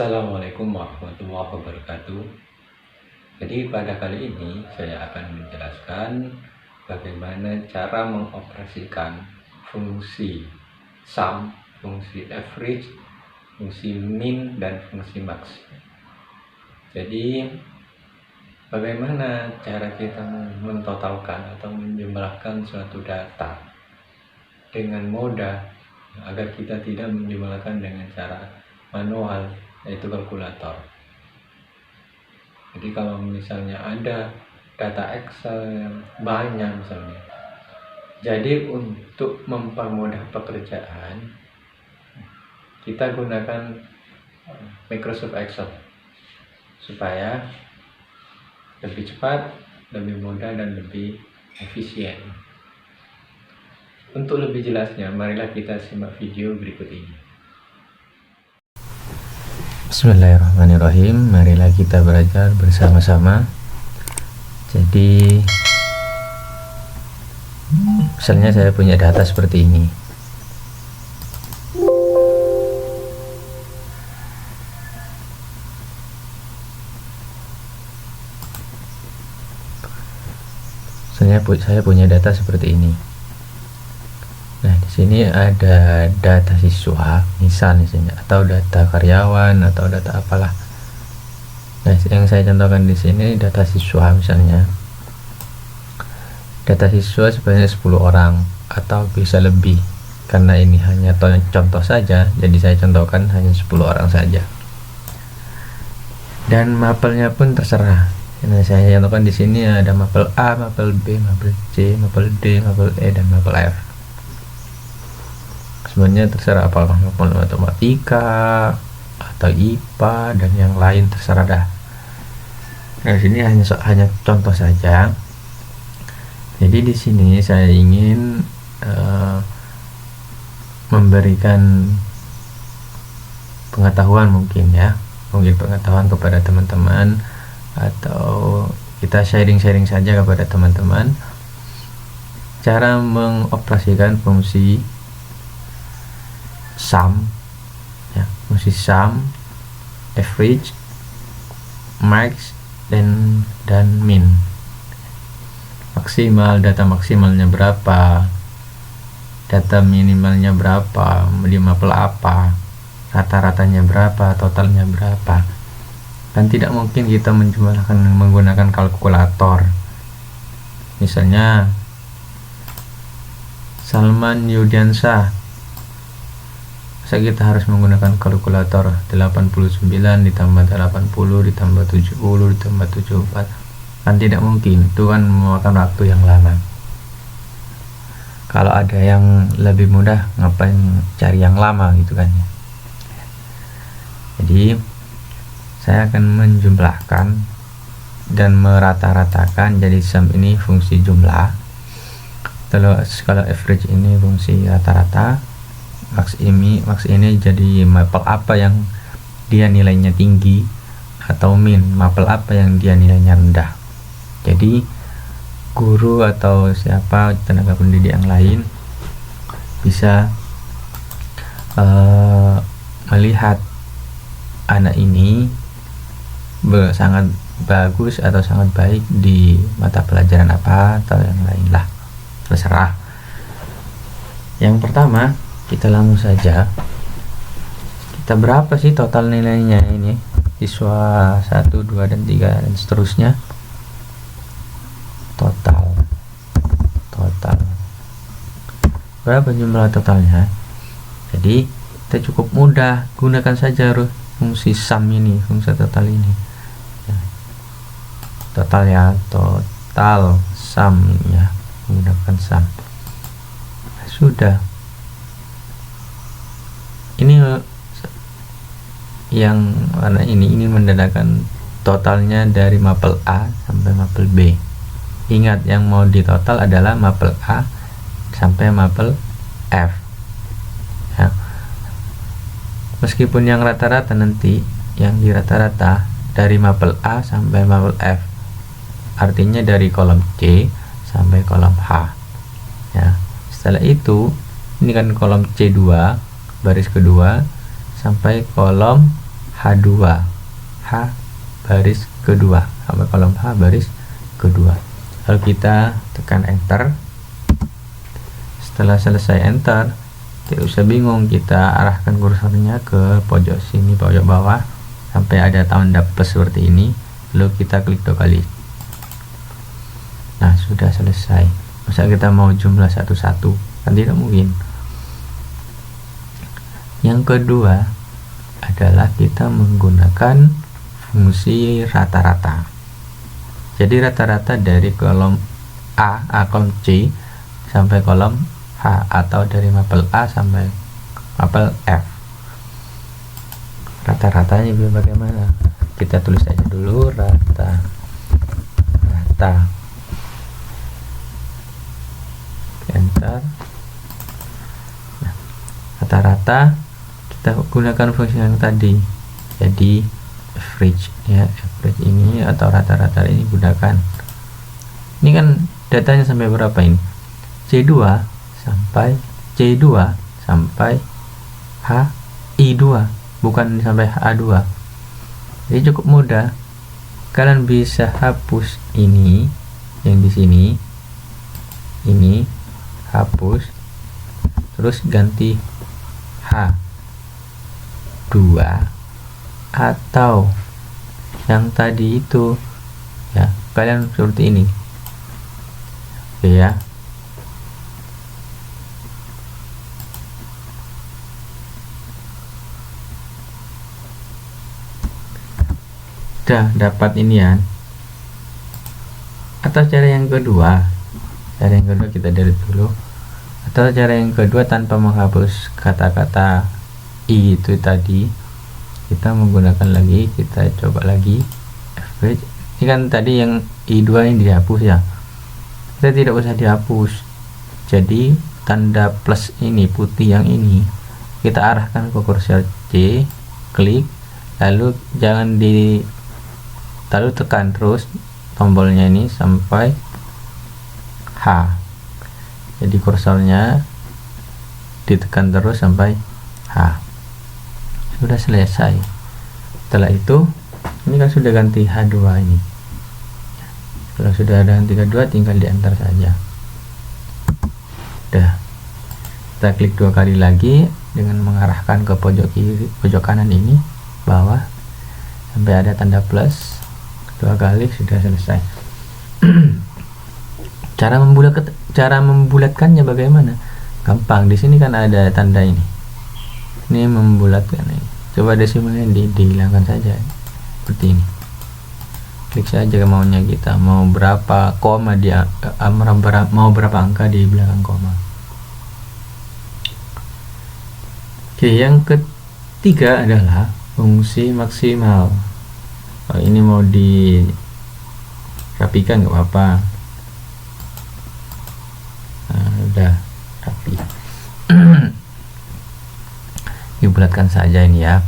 Assalamualaikum warahmatullahi wabarakatuh. Jadi pada kali ini saya akan menjelaskan bagaimana cara mengoperasikan fungsi sum, fungsi average, fungsi min, dan fungsi max. Jadi bagaimana cara kita mentotalkan atau menjumlahkan suatu data dengan mudah agar kita tidak menjumlahkan dengan cara manual, yaitu kalkulator. Jadi kalau misalnya ada data Excel yang banyak misalnya, jadi untuk mempermudah pekerjaan kita gunakan Microsoft Excel supaya lebih cepat, lebih mudah, dan lebih efisien. Untuk lebih jelasnya, marilah kita simak video berikut ini. Bismillahirrahmanirrahim. Marilah kita belajar bersama-sama. Jadi misalnya saya punya data seperti ini. Misalnya saya punya data seperti ini. Nah, di sini ada data siswa, misalnya, atau data karyawan, atau data apalah. Nah, yang saya contohkan di sini data siswa misalnya. Data siswa sebanyak 10 orang atau bisa lebih. Karena ini hanya contoh saja, jadi saya contohkan hanya 10 orang saja. Dan mapelnya pun terserah. Nah, saya contohkan di sini ada mapel A, mapel B, mapel C, mapel D, mapel E, dan mapel F. Sebenarnya terserah apakah mapel matematika atau IPA dan yang lain, terserah dah. Nah, sini hanya contoh saja. Jadi di sini saya ingin memberikan pengetahuan mungkin pengetahuan kepada teman-teman, atau kita sharing saja kepada teman-teman cara mengoperasikan fungsi sum, fungsi sum, average, max, dan min. Data maksimalnya berapa, data minimalnya berapa, di mapel apa, rata-ratanya berapa, totalnya berapa. Dan tidak mungkin kita menjumlahkan menggunakan kalkulator. Misalnya Salman Yudiansah, kita harus menggunakan kalkulator 89 ditambah 80 ditambah 70 ditambah 74, kan tidak mungkin, itu kan memakan waktu yang lama. Kalau ada yang lebih mudah, ngapain cari yang lama gitu kan ya. Jadi saya akan menjumlahkan dan merata-ratakan. Jadi sum ini fungsi jumlah, kalau average ini fungsi rata-rata, max ini jadi mapel apa yang dia nilainya tinggi, atau min mapel apa yang dia nilainya rendah. Jadi guru atau siapa tenaga pendidik yang lain bisa melihat anak ini sangat bagus atau sangat baik di mata pelajaran apa atau yang lain lah, terserah. Yang pertama, kita langsung saja, kita berapa sih total nilainya ini, siswa 1, 2, dan 3 dan seterusnya. Total berapa jumlah totalnya. Jadi kita cukup mudah, gunakan saja fungsi sum ini, fungsi total ini. Total sum menggunakan sum. Sudah. Ini yang warna ini menandakan totalnya dari mapel A sampai mapel B. Ingat, yang mau ditotal adalah mapel A sampai mapel F ya. Meskipun yang rata-rata nanti, yang di rata-rata dari mapel A sampai mapel F, artinya dari kolom C sampai kolom H ya. Setelah itu, ini kan kolom C2 baris kedua sampai kolom H2, H baris kedua sampai kolom H baris kedua. Lalu kita tekan enter. Setelah selesai enter, tidak usah bingung, kita arahkan kursornya ke pojok sini, pojok bawah sampai ada tanda plus seperti ini, lalu kita klik 2 kali. Nah, sudah selesai. Masa kita mau jumlah satu-satu, kan tidak mungkin. Yang kedua adalah kita menggunakan fungsi rata-rata. Jadi rata-rata dari kolom kolom C sampai kolom H, atau dari mapel A sampai mapel F. Rata-ratanya bagaimana? Kita tulis aja dulu rata. Enter. Nah, rata-rata kita gunakan fungsi yang tadi. Jadi average ya, average ini atau rata-rata ini gunakan. Ini kan datanya sampai berapa ini? C2 sampai C2 sampai HI2, bukan sampai HA2. Jadi cukup mudah. Kalian bisa hapus ini yang di sini, ini hapus, terus ganti H2 atau yang tadi itu ya, kalian seperti ini. Oke ya. Dapat ini ya. Atau cara yang kedua kita delete dulu. Atau cara yang kedua tanpa menghapus kata-kata I itu tadi, kita menggunakan lagi, kita coba lagi average. Ini kan tadi yang I2 ini dihapus ya, kita tidak usah dihapus. Jadi tanda plus ini putih yang ini kita arahkan ke kursor C, klik, lalu lalu tekan terus tombolnya ini sampai H. Jadi kursornya ditekan terus sampai H. Sudah selesai. Setelah itu, ini kan sudah ganti H2 ini. Kalau sudah ada ganti H2, tinggal di enter saja. Udah. Kita klik 2 kali lagi dengan mengarahkan ke pojok kiri, pojok kanan ini, bawah sampai ada tanda plus. 2 kali sudah selesai. Cara membulatkannya bagaimana? Gampang. Di sini kan ada tanda ini. Ini membulatkan ini. Coba desimalnya dihilangkan saja seperti ini. Klik saja maunya kita, mau berapa koma dia, mau berapa angka di belakang koma. Oke, yang ketiga adalah fungsi maksimal. Kalau ini mau dirapikan nggak apa-apa. Nah, udah rapi. Dibulatkan saja ini ya.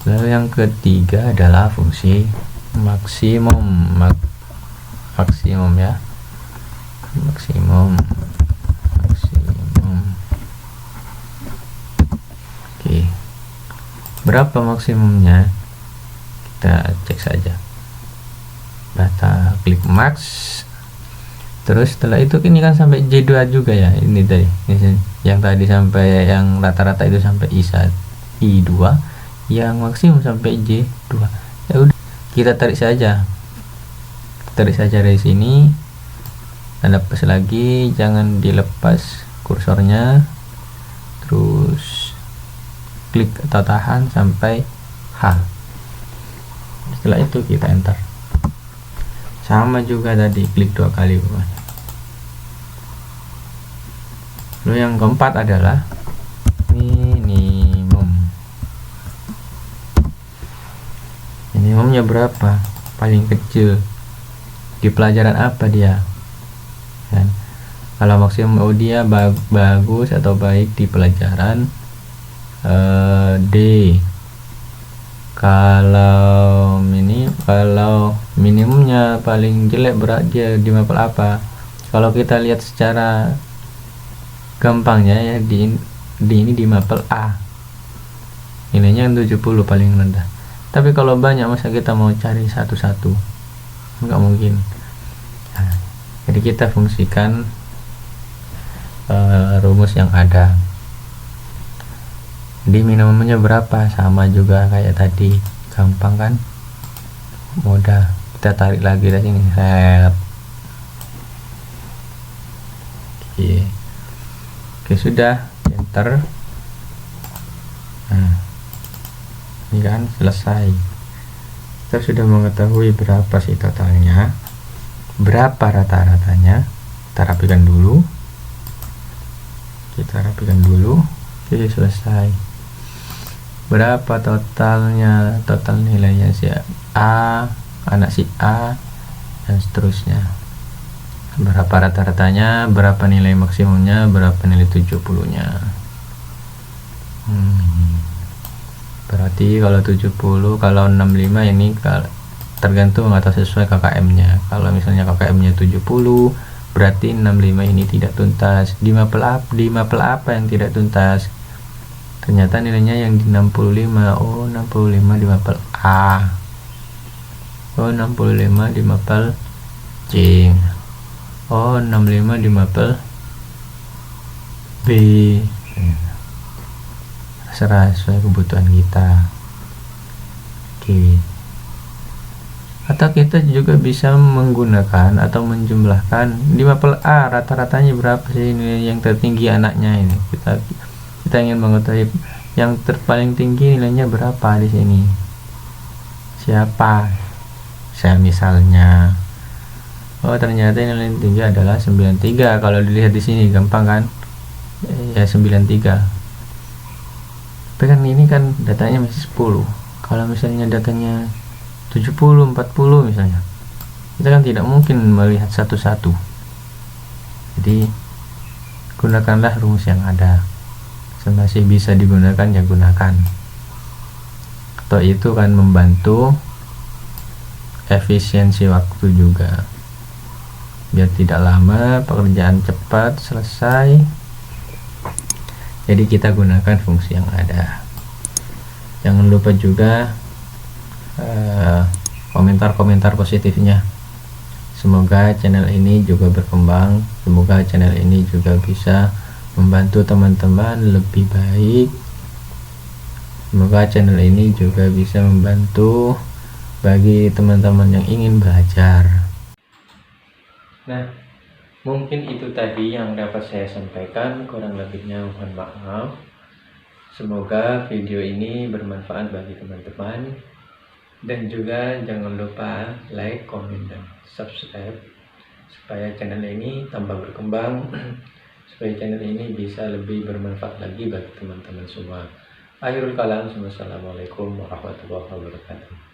Lalu yang ketiga adalah fungsi maksimum. Maksimum ya. Maksimum. Oke. Berapa maksimumnya? Kita cek saja. Data klik max. Terus setelah itu ini kan sampai J2 juga ya, ini tadi ini, yang tadi sampai yang rata-rata itu sampai I2, yang maksimum sampai J2. Ya udah, kita tarik saja dari sini, tanda plus lagi, jangan dilepas kursornya, terus klik atau tahan sampai H. Setelah itu kita enter. Sama juga tadi, klik 2 kali. Lalu yang keempat adalah minimum. Minimumnya berapa? Paling kecil. Di pelajaran apa dia? Kan? Kalau maksimum dia bagus atau baik di pelajaran D. Kalau minimumnya paling jelek berat dia di mapel apa? Kalau kita lihat secara gampangnya ya, di ini di mapel A nilainya 70 paling rendah. Tapi kalau banyak masa kita mau cari satu-satu, nggak mungkin. Nah, jadi kita fungsikan rumus yang ada. Jadi minimumnya berapa, sama juga kayak tadi, gampang kan, mudah. Kita tarik lagi dari sini, set. Oke, sudah, enter. Nah, ini kan selesai. Kita sudah mengetahui berapa sih totalnya, berapa rata-ratanya. Kita rapikan dulu. Oke, selesai. Berapa totalnya, total nilainya si A, anak si A, dan seterusnya. Berapa rata-ratanya, berapa nilai maksimumnya, berapa nilai 70-nya. Berarti kalau 70, kalau 65 ini tergantung atau sesuai KKM-nya. Kalau misalnya KKM-nya 70, berarti 65 ini tidak tuntas. Di mapel apa yang tidak tuntas? Ternyata nilainya yang di 65. Oh, 65 di mapel A. Oh, 65 di mapel C. Oh, 65 di mapel B. Serah sesuai kebutuhan kita. Oke. Atau kita juga bisa menggunakan atau menjumlahkan di mapel A, rata-ratanya berapa sih nilai yang tertinggi anaknya ini. Kita ingin mengetahui yang paling tinggi nilainya berapa di sini. Siapa? Saya misalnya. Oh, ternyata nilai tinggi adalah 93. Kalau dilihat di sini gampang kan? Ya 93. Tapi kan ini kan datanya masih 10. Kalau misalnya datanya 70, 40 misalnya, kita kan tidak mungkin melihat satu-satu. Jadi gunakanlah rumus yang ada. Masih bisa digunakan ya gunakan. Atau itu kan membantu efisiensi waktu juga, biar tidak lama, pekerjaan cepat selesai. Jadi kita gunakan fungsi yang ada. Jangan lupa juga komentar-komentar positifnya. Semoga channel ini juga berkembang, semoga channel ini juga bisa membantu teman-teman lebih baik. Semoga channel ini juga bisa membantu bagi teman-teman yang ingin belajar. Nah, mungkin itu tadi yang dapat saya sampaikan, kurang lebihnya mohon maaf. Semoga video ini bermanfaat bagi teman-teman, dan juga jangan lupa like, komen, dan subscribe supaya channel ini tambah berkembang, supaya channel ini bisa lebih bermanfaat lagi bagi teman-teman semua. Akhirul kalam, wassalamualaikum warahmatullahi wabarakatuh.